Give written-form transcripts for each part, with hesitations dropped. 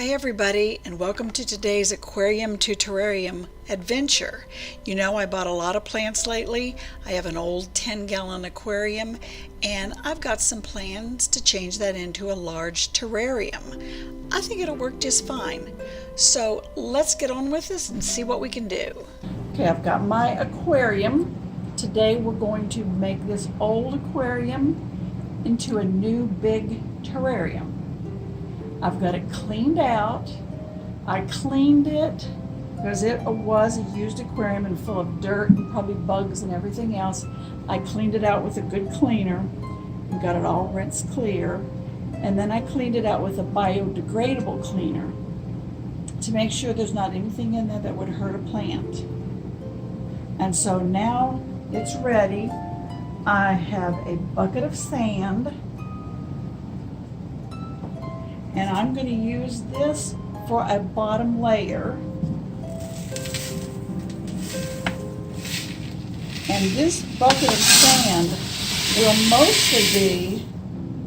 Hi everybody, and welcome to today's Aquarium to Terrarium adventure. You know, I bought a lot of plants lately. I have an old 10-gallon aquarium and I've got some plans to change that into a large terrarium. I think it'll work just fine. So let's get on with this and see what we can do. Okay, I've got my aquarium. Today we're going to make this old aquarium into a new big terrarium. I've got it cleaned out. I cleaned it because it was a used aquarium and full of dirt and probably bugs and everything else. I cleaned it out with a good cleaner and got it all rinsed clear. And then I cleaned it out with a biodegradable cleaner to make sure there's not anything in there that would hurt a plant. And so now it's ready. I have a bucket of sand. And I'm going to use this for a bottom layer. And this bucket of sand will mostly be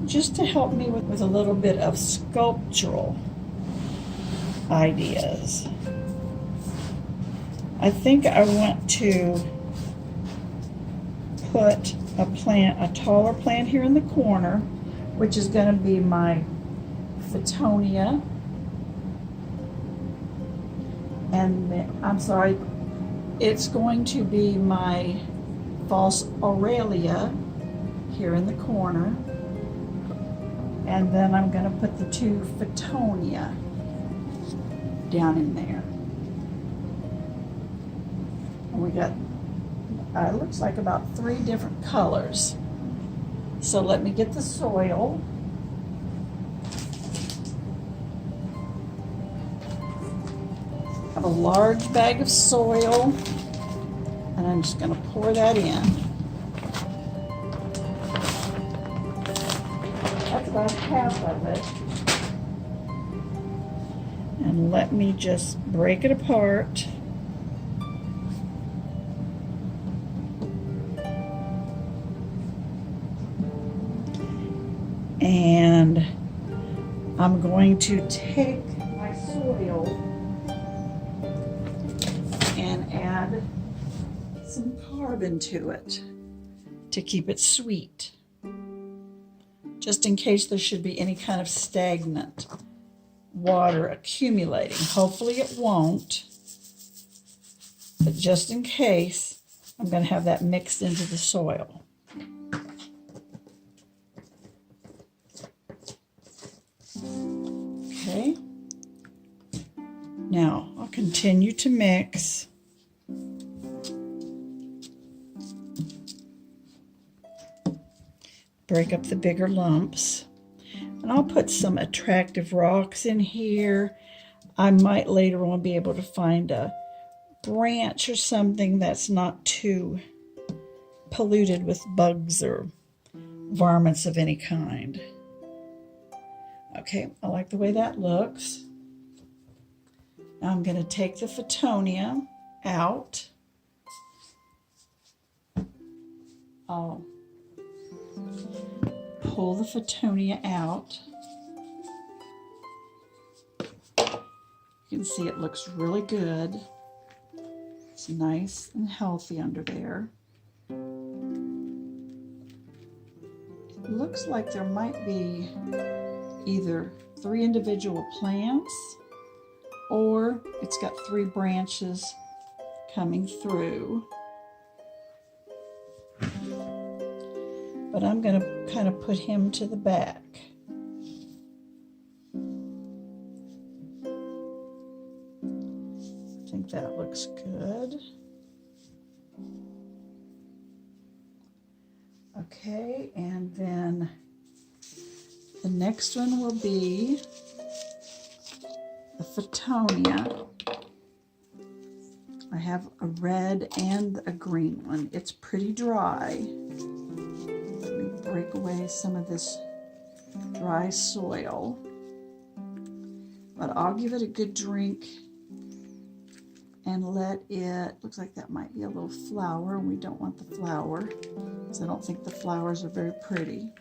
just to help me with a little bit of sculptural ideas. I think I want to put a taller plant here in the corner, which is going to be my Fittonia, and it's going to be my false Aurelia here in the corner, and then I'm going to put the two Fittonia down in there. And we got it looks like about 3 different colors. So let me get the soil. A large bag of soil, and I'm just going to pour that in. That's about half of it. And let me just break it apart. And I'm going to take my soil and add some carbon to it to keep it sweet, just in case there should be any kind of stagnant water accumulating. Hopefully it won't, but just in case, I'm going to have that mixed into the soil. Okay, now I'll continue to mix. Break up the bigger lumps, and I'll put some attractive rocks in here. I might later on be able to find a branch or something that's not too polluted with bugs or varmints of any kind. Okay, I like the way that looks. Now I'm going to take the Fittonia out. I'll pull the Fittonia out. You can see it looks really good. It's nice and healthy under there. It looks like there might be either 3 individual plants, or it's got 3 branches coming through. But I'm going to kind of put him to the back. I think that looks good. Okay, and then the next one will be the Fittonia. I have a red and a green one. It's pretty dry. Break away some of this dry soil, but I'll give it a good drink and let it, looks like that might be a little flower, and we don't want the flower because I don't think the flowers are very pretty.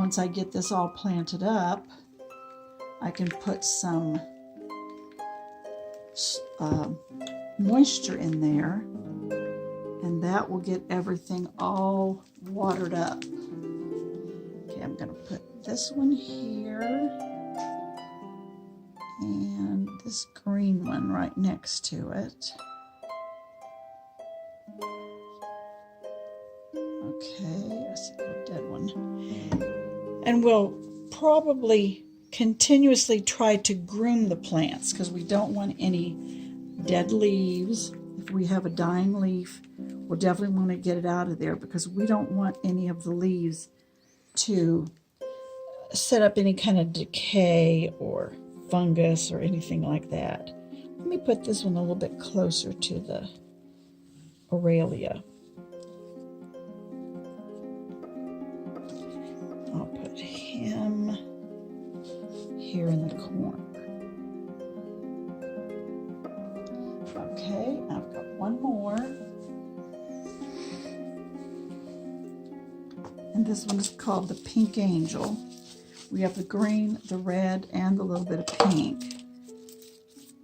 once I get this all planted up, I can put some moisture in there, and that will get everything all watered up. Okay, I'm going to put this one here and this green one right next to it. Okay, I see a little dead one. And we'll probably continuously try to groom the plants because we don't want any dead leaves. If we have a dying leaf, we'll definitely want to get it out of there because we don't want any of the leaves to set up any kind of decay or fungus or anything like that. Let me put this one a little bit closer to the Aurelia. I'll put him here in the corner. Okay, I've got one more. And this one is called the Pink Angel. We have the green, the red, and the little bit of pink.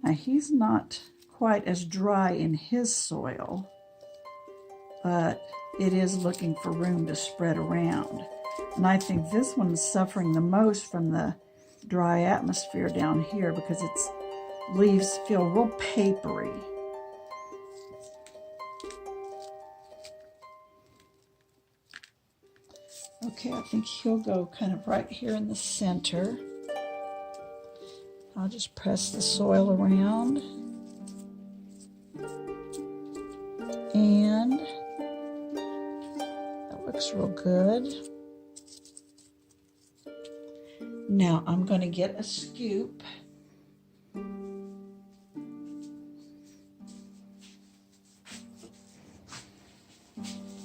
Now he's not quite as dry in his soil, but it is looking for room to spread around. And I think this one's suffering the most from the dry atmosphere down here because its leaves feel real papery. Okay, I think he'll go kind of right here in the center. I'll just press the soil around. And that looks real good. Now I'm going to get a scoop.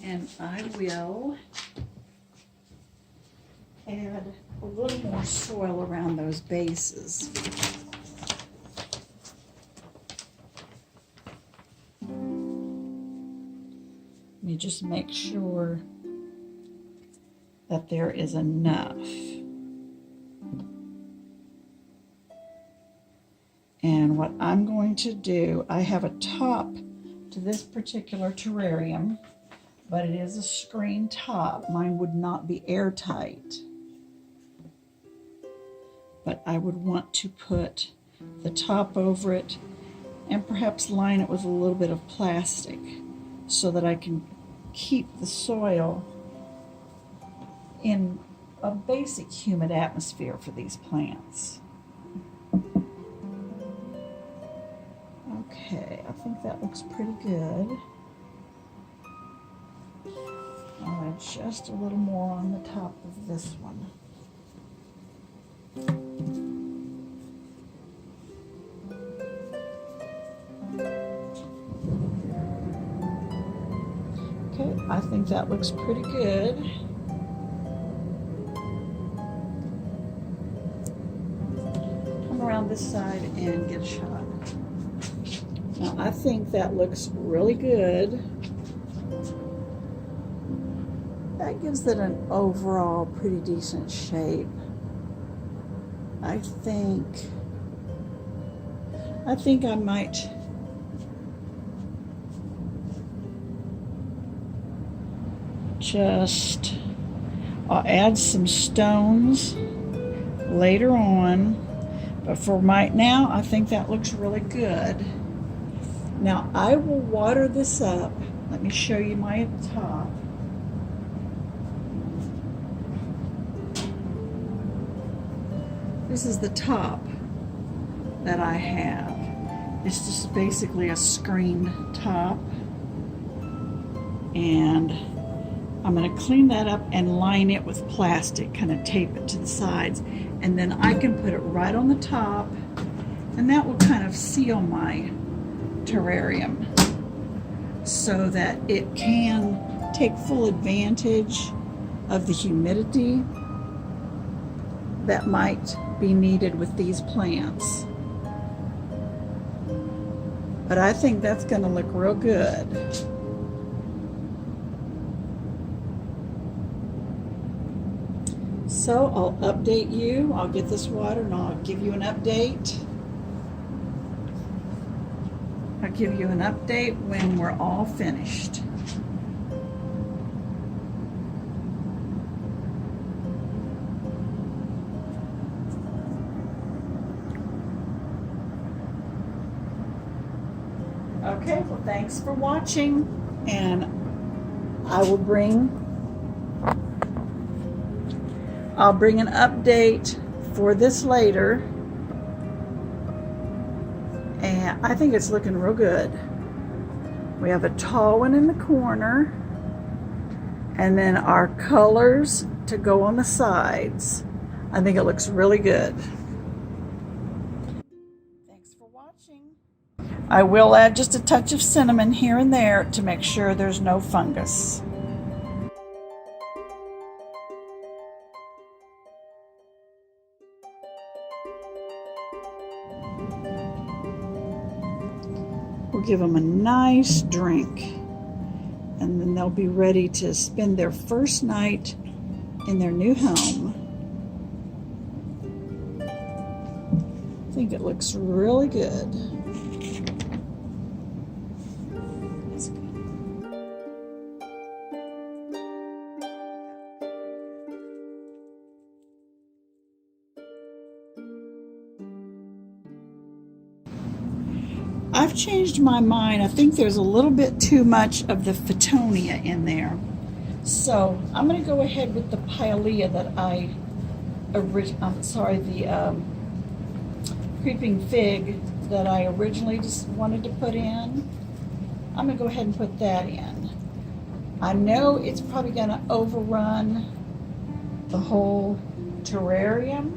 And I will add a little more soil around those bases. Let me just make sure that there is enough. And what I'm going to do, I have a top to this particular terrarium, but it is a screen top. Mine would not be airtight. But I would want to put the top over it and perhaps line it with a little bit of plastic so that I can keep the soil in a basic humid atmosphere for these plants. Okay, I think that looks pretty good. I'll add just a little more on the top of this one. Okay, I think that looks pretty good. Come around this side and get a shot. Now I think that looks really good. That gives it an overall pretty decent shape. I think I might I'll add some stones later on, but for right now I think that looks really good. Now I will water this up. Let me show you my top. This is the top that I have. It's just basically a screen top. And I'm going to clean that up and line it with plastic, kind of tape it to the sides. And then I can put it right on the top, and that will kind of seal my terrarium so that it can take full advantage of the humidity that might be needed with these plants. But I think that's going to look real good. So I'll update you. I'll get this water and I'll give you an update. I'll give you an update when we're all finished. Okay, well, thanks for watching, and I'll bring an update for this later, and I think it's looking real good. We have a tall one in the corner, and then our colors to go on the sides. I think it looks really good. Thanks for watching. I will add just a touch of cinnamon here and there to make sure there's no fungus. We'll give them a nice drink, and then they'll be ready to spend their first night in their new home. I think it looks really good. That's good. I've changed my mind. I think there's a little bit too much of the Photonia in there. So I'm going to go ahead with the Pilea that the creeping fig that I originally just wanted to put in. I'm going to go ahead and put that in. I know it's probably going to overrun the whole terrarium,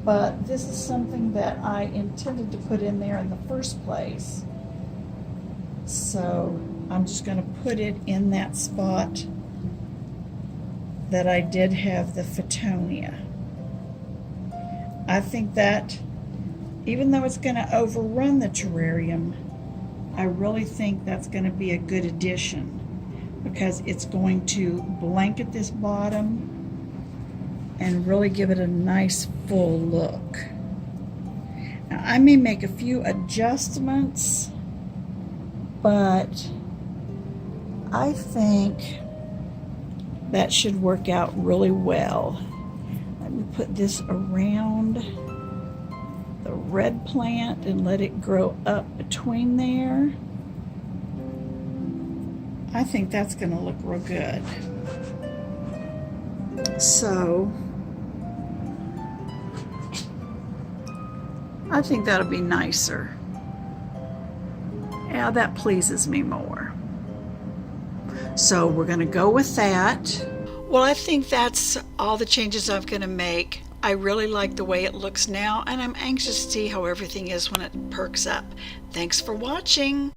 but this is something that I intended to put in there in the first place. So I'm just going to put it in that spot that I did have the Photonia. I think that even though it's going to overrun the terrarium, I really think that's going to be a good addition, because it's going to blanket this bottom and really give it a nice full look. Now, I may make a few adjustments, but I think that should work out really well. Let me put this around the red plant and let it grow up between there. I think that's going to look real good. So I think that'll be nicer. Yeah, that pleases me more. So we're going to go with that. Well, I think that's all the changes I'm going to make. I really like the way it looks now, and I'm anxious to see how everything is when it perks up. Thanks for watching.